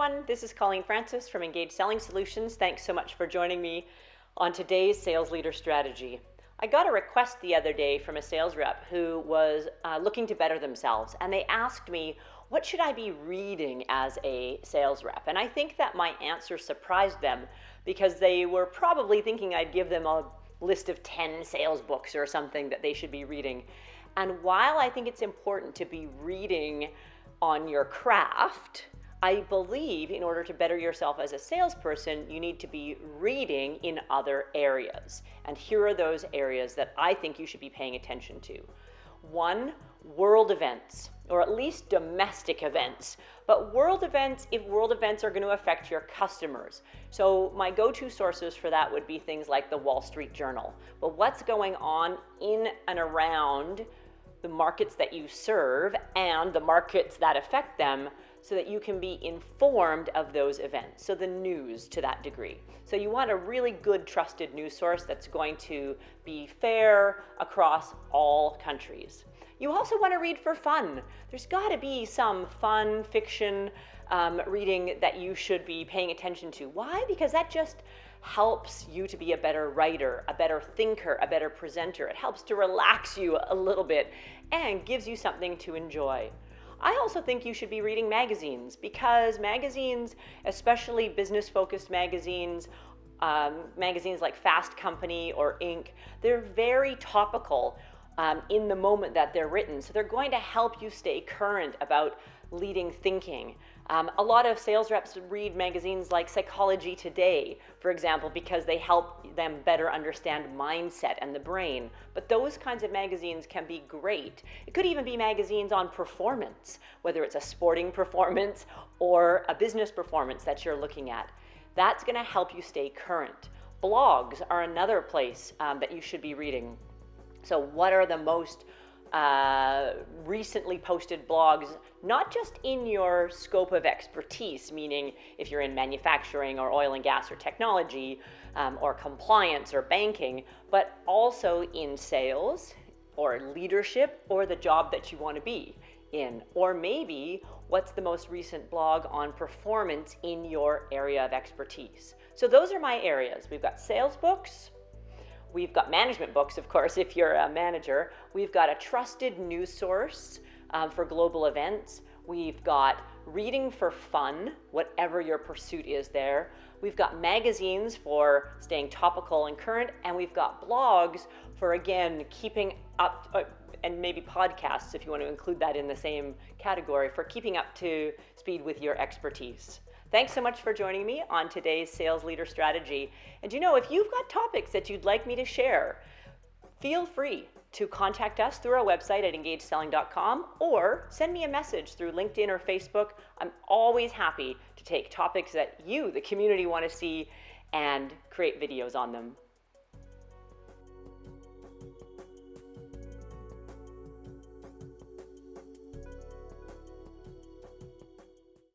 everyone. This is Colleen Francis from Engage Selling Solutions. Thanks so much for joining me on today's Sales Leader Strategy. I got a request the other day from a sales rep who was looking to better themselves, and they asked me, what should I be reading as a sales rep? And I think that my answer surprised them because they were probably thinking I'd give them a list of 10 sales books or something that they should be reading. And while I think it's important to be reading on your craft, I believe in order to better yourself as a salesperson, you need to be reading in other areas. And here are those areas that I think you should be paying attention to. One, world events, or at least domestic events. But world events, if world events are going to affect your customers. So my go-to sources for that would be things like the Wall Street Journal. But what's going on in and around the markets that you serve and the markets that affect them, so that you can be informed of those events. So the news to that degree. So you want a really good trusted news source that's going to be fair across all countries. You also want to read for fun. There's got to be some fun fiction reading that you should be paying attention to. Why? Because that just helps you to be a better writer, a better thinker, a better presenter. It helps to relax you a little bit and gives you something to enjoy. I also think you should be reading magazines, because magazines, especially business-focused magazines, magazines like Fast Company or Inc., they're very topical in the moment that they're written. So they're going to help you stay current about leading thinking. A lot of sales reps read magazines like Psychology Today, for example, because they help them better understand mindset and the brain. But those kinds of magazines can be great. It could even be magazines on performance, whether it's a sporting performance or a business performance that you're looking at. That's going to help you stay current. Blogs are another place that you should be reading. So what are the most recently posted blogs, not just in your scope of expertise, meaning if you're in manufacturing or oil and gas or technology or compliance or banking, but also in sales or leadership or the job that you want to be in. Or maybe what's the most recent blog on performance in your area of expertise. So those are my areas. We've got sales books. We've got management books, of course, if you're a manager. We've got a trusted news source for global events. We've got reading for fun, whatever your pursuit is there. We've got magazines for staying topical and current. And we've got blogs for, again, keeping up, and maybe podcasts, if you want to include that in the same category, for keeping up to speed with your expertise. Thanks so much for joining me on today's Sales Leader Strategy. And if you've got topics that you'd like me to share, feel free to contact us through our website at engageselling.com or send me a message through LinkedIn or Facebook. I'm always happy to take topics that you, the community, want to see and create videos on them.